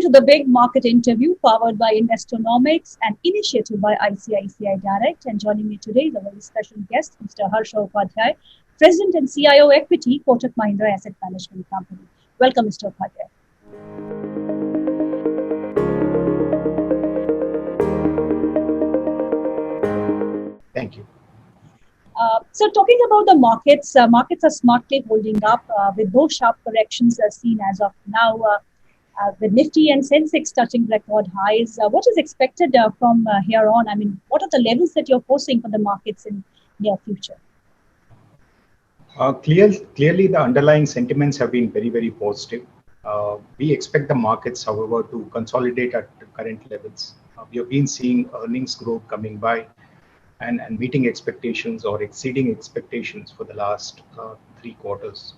to the Big Market Interview powered by Investonomics, an initiative by ICICI Direct. And joining me today is a very special guest, Mr. Harsha Upadhyay, President and CIO Equity, Kotak Mahindra Asset Management Company. Welcome, Mr. Upadhyay. Thank you. So talking about the markets, markets are smartly holding up with no sharp corrections seen as of now. With Nifty and Sensex touching record highs, what is expected from here on? I mean, what are the levels that you're foreseeing for the markets in near future? Clearly, the underlying sentiments have been very, very positive. We expect the markets, however, to consolidate at the current levels. We have been seeing earnings growth coming by and meeting expectations or exceeding expectations for the last 3 quarters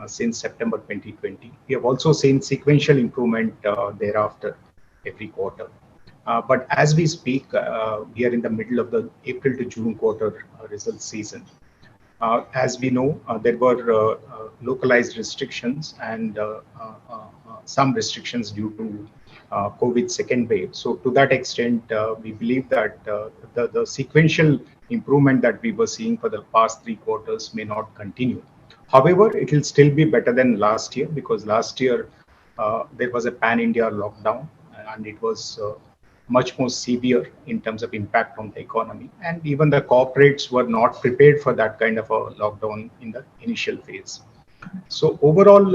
since September 2020. We have also seen sequential improvement thereafter every quarter. But as we speak, we are in the middle of the April to June quarter results season. As we know, there were localized restrictions and some restrictions due to COVID second wave. So to that extent, we believe that the sequential improvement that we were seeing for the past 3 quarters may not continue. However, it will still be better than last year because last year there was a pan-India lockdown and it was much more severe in terms of impact on the economy. And even the corporates were not prepared for that kind of a lockdown in the initial phase. So overall,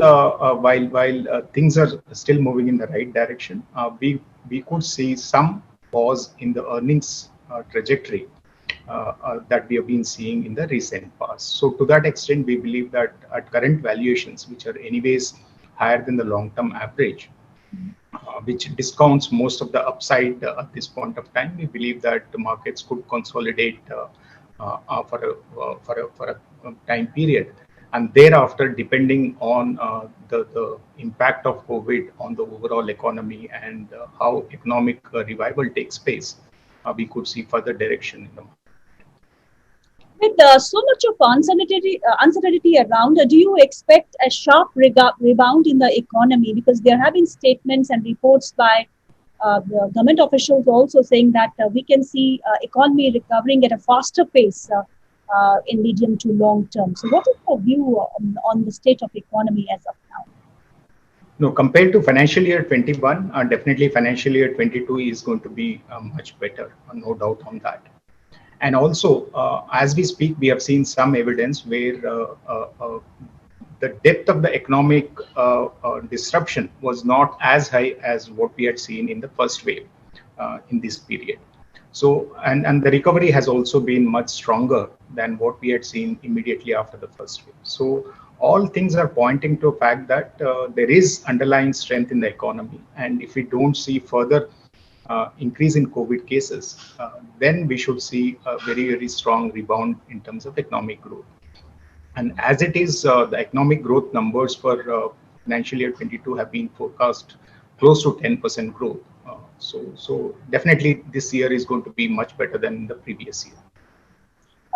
while things are still moving in the right direction, we could see some pause in the earnings trajectory that we have been seeing in the recent past. So to that extent, we believe that at current valuations, which are anyways higher than the long-term average, which discounts most of the upside at this point of time, we believe that the markets could consolidate for a time period. And thereafter, depending on the impact of COVID on the overall economy and how economic revival takes place, we could see further direction in the market. With so much of uncertainty around, do you expect a sharp rebound in the economy? Because there have been statements and reports by the government officials also saying that we can see economy recovering at a faster pace in medium to long term. So what is your view on the state of economy as of now? No, compared to financial year 21, definitely financial year 22 is going to be much better, no doubt on that. And also, as we speak, we have seen some evidence where the depth of the economic disruption was not as high as what we had seen in the first wave in this period. So, and the recovery has also been much stronger than what we had seen immediately after the first wave. So, all things are pointing to the fact that there is underlying strength in the economy. And if we don't see further increase in COVID cases, then we should see a very, very strong rebound in terms of economic growth. And as it is, the economic growth numbers for financial year 22 have been forecast close to 10% growth. So definitely this year is going to be much better than the previous year.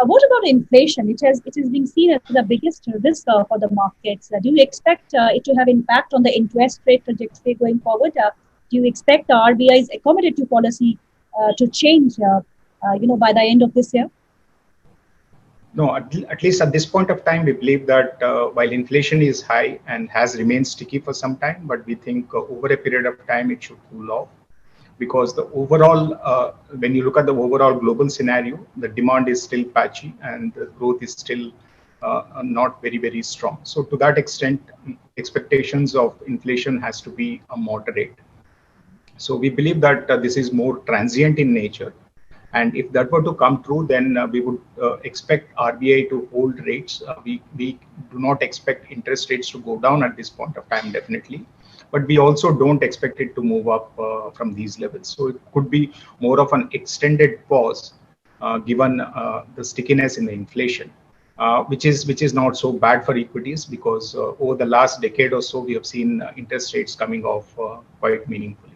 What about inflation? It is being seen as the biggest risk for the markets. Do you expect it to have impact on the interest rate trajectory going forward? Do you expect the RBI's accommodative policy to change, by the end of this year? No, at least at this point of time, we believe that while inflation is high and has remained sticky for some time, but we think over a period of time it should cool off. Because the overall, when you look at the overall global scenario, the demand is still patchy and the growth is still not very, very strong. So to that extent, expectations of inflation has to be moderate. So we believe that this is more transient in nature. And if that were to come true, then we would expect RBI to hold rates. We do not expect interest rates to go down at this point of time, definitely. But we also don't expect it to move up from these levels. So it could be more of an extended pause given the stickiness in the inflation, which is not so bad for equities because over the last decade or so, we have seen interest rates coming off quite meaningfully.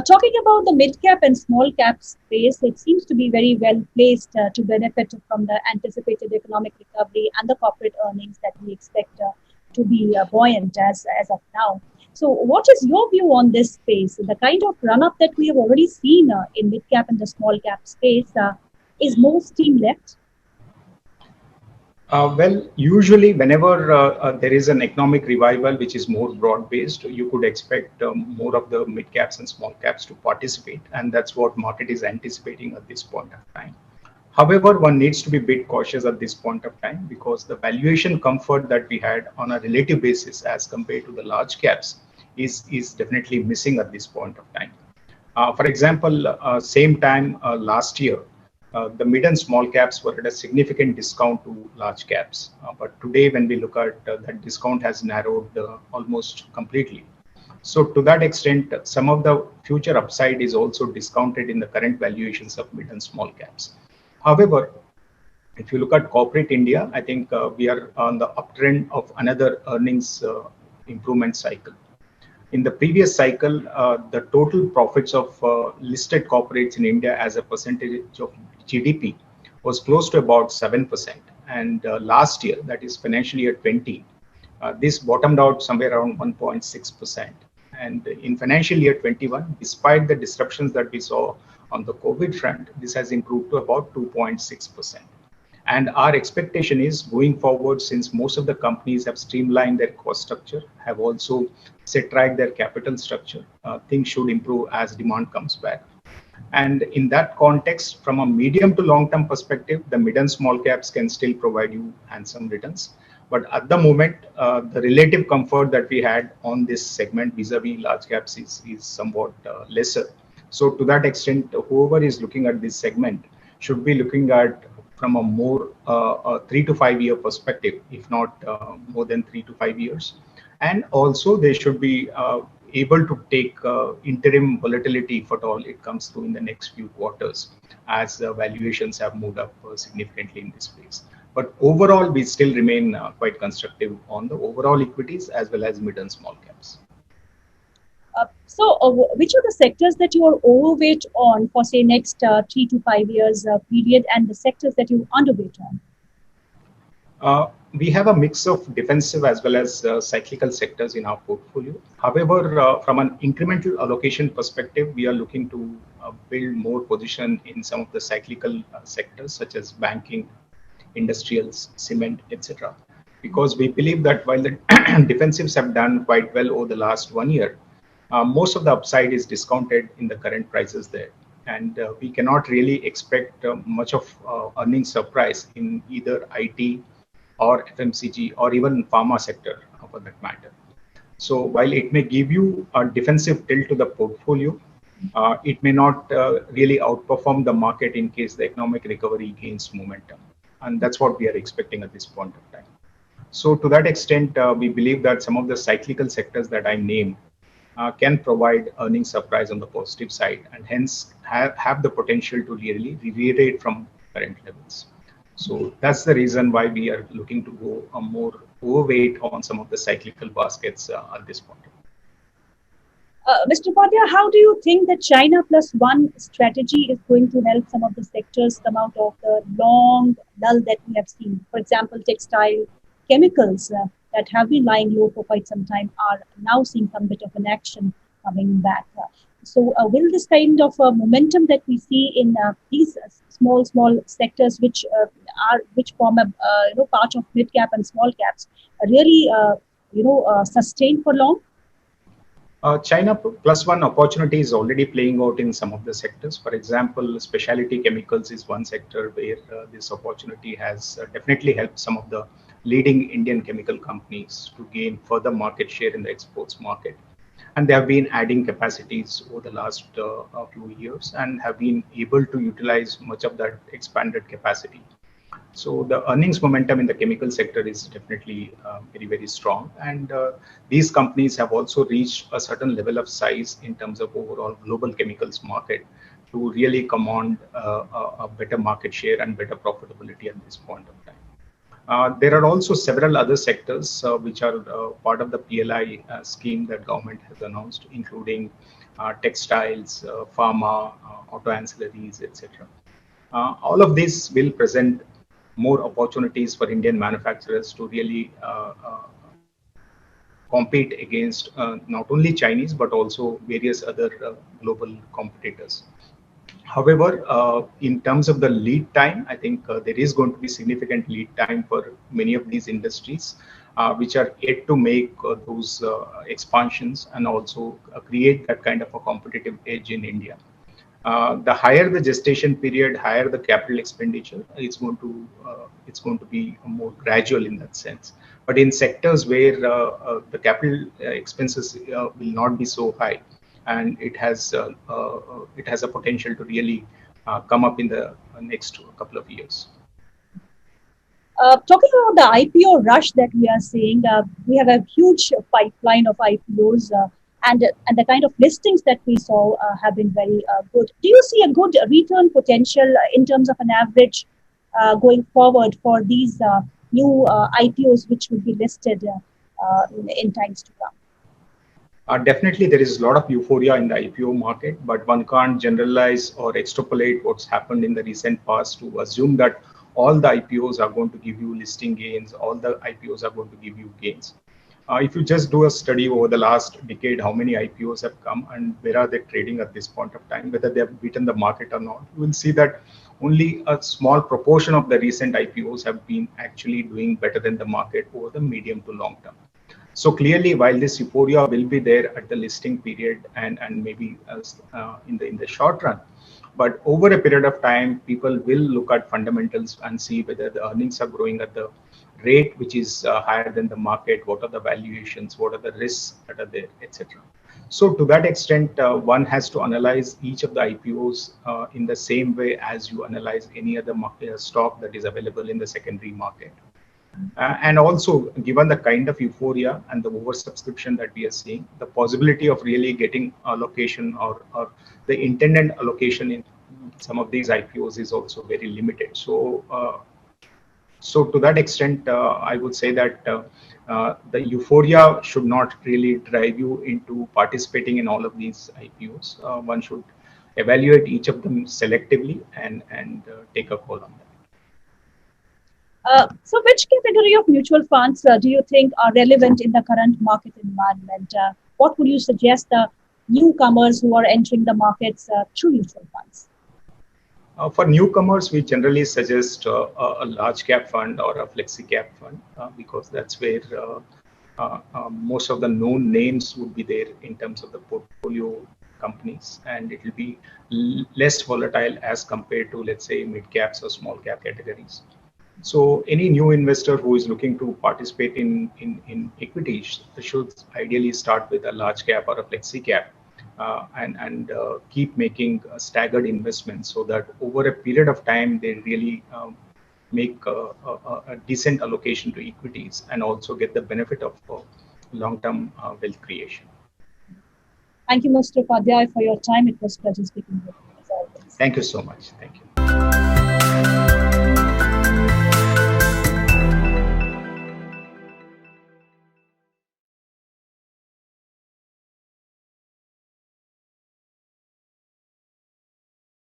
Talking about the mid-cap and small-cap space, it seems to be very well placed to benefit from the anticipated economic recovery and the corporate earnings that we expect to be buoyant as of now. So, what is your view on this space? The kind of run up that we have already seen in mid cap and the small cap space, is more steam left? Well, usually whenever there is an economic revival which is more broad-based, you could expect more of the mid caps and small caps to participate, and that's what market is anticipating at this point of time. However, one needs to be a bit cautious at this point of time because the valuation comfort that we had on a relative basis as compared to the large caps is definitely missing at this point of time. For example, same time last year, the mid and small caps were at a significant discount to large caps. But today, when we look at that discount has narrowed almost completely. So to that extent, some of the future upside is also discounted in the current valuations of mid and small caps. However, if you look at corporate India, I think we are on the uptrend of another earnings improvement cycle. In the previous cycle, the total profits of listed corporates in India as a percentage of GDP was close to about 7%. And last year, that is financial year 20, this bottomed out somewhere around 1.6%. And in financial year 21, despite the disruptions that we saw on the COVID front, this has improved to about 2.6%. And our expectation is going forward, since most of the companies have streamlined their cost structure, have also set right their capital structure, things should improve as demand comes back. And in that context, from a medium to long term perspective, the mid and small caps can still provide you handsome returns. But at the moment, the relative comfort that we had on this segment vis-a-vis large caps is somewhat lesser. So to that extent, whoever is looking at this segment should be looking at from a more 3 to 5 year perspective, if not more than 3 to 5 years. And also they should be able to take interim volatility if at all it comes through in the next few quarters as valuations have moved up significantly in this space. But overall, we still remain quite constructive on the overall equities as well as mid and small caps. Which are the sectors that you are overweight on for, say, next 3 to 5 years period, and the sectors that you underweight on? We have a mix of defensive as well as cyclical sectors in our portfolio. However, from an incremental allocation perspective, we are looking to build more position in some of the cyclical sectors such as banking, industrials, cement, etc. Because we believe that while the defensives have done quite well over the last 1 year, most of the upside is discounted in the current prices there. And we cannot really expect much of earnings surprise in either IT or FMCG or even pharma sector for that matter. So while it may give you a defensive tilt to the portfolio, it may not really outperform the market in case the economic recovery gains momentum. And that's what we are expecting at this point of time. So to that extent, we believe that some of the cyclical sectors that I named can provide earnings surprise on the positive side and hence have the potential to really re-rate from current levels. So that's the reason why we are looking to go a more overweight on some of the cyclical baskets at this point. Mr. Upadhyay, how do you think the China plus one strategy is going to help some of the sectors come out of the long lull that we have seen? For example, textile, chemicals that have been lying low for quite some time are now seeing some bit of an action coming back. So will this kind of momentum that we see in these small sectors which form a part of mid cap and small caps really sustain for long? China plus one opportunity is already playing out in some of the sectors. For example, specialty chemicals is one sector where this opportunity has definitely helped some of the leading Indian chemical companies to gain further market share in the exports market. And they have been adding capacities over the last few years and have been able to utilize much of that expanded capacity. So the earnings momentum in the chemical sector is definitely very, very strong. And these companies have also reached a certain level of size in terms of overall global chemicals market to really command a better market share and better profitability at this point of time. There are also several other sectors which are part of the PLI scheme that government has announced, including textiles, pharma, auto ancillaries, etc. All of this will present more opportunities for Indian manufacturers to really compete against not only Chinese but also various other global competitors. However, in terms of the lead time, I think there is going to be significant lead time for many of these industries, which are yet to make those expansions and also create that kind of a competitive edge in India. The higher the gestation period, higher the capital expenditure, it's going to be more gradual in that sense. But in sectors where the capital expenses will not be so high, and it has a potential to really come up in the next couple of years. Talking about the IPO rush that we are seeing, we have a huge pipeline of IPOs, and the kind of listings that we saw have been very good. Do you see a good return potential in terms of an average going forward for these new IPOs which will be listed in times to come? Definitely, there is a lot of euphoria in the IPO market, but one can't generalize or extrapolate what's happened in the recent past to assume that all the IPOs are going to give you listing gains, all the IPOs are going to give you gains. If you just do a study over the last decade, how many IPOs have come and where are they trading at this point of time, whether they have beaten the market or not, you will see that only a small proportion of the recent IPOs have been actually doing better than the market over the medium to long term. So clearly, while this euphoria will be there at the listing period and maybe in the short run, but over a period of time, people will look at fundamentals and see whether the earnings are growing at the rate which is higher than the market, what are the valuations, what are the risks that are there, etc. So to that extent, one has to analyze each of the IPOs in the same way as you analyze any other stock that is available in the secondary market. And also, given the kind of euphoria and the oversubscription that we are seeing, the possibility of really getting allocation or the intended allocation in some of these IPOs is also very limited. So to that extent, I would say that the euphoria should not really drive you into participating in all of these IPOs. One should evaluate each of them selectively and take a call on that. So which category of mutual funds do you think are relevant in the current market environment? What would you suggest the newcomers who are entering the markets through mutual funds? For newcomers, we generally suggest a large cap fund or a flexi cap fund because that's where most of the known names would be there in terms of the portfolio companies, and it will be less volatile as compared to, let's say, mid caps or small cap categories. So any new investor who is looking to participate in equities should ideally start with a large cap or a flexi cap and keep making staggered investments so that over a period of time they really make a decent allocation to equities and also get the benefit of long-term wealth creation. Thank you, Mr. Upadhyay, for your time. It was a pleasure speaking with you as always. Thank you so much. Thank you.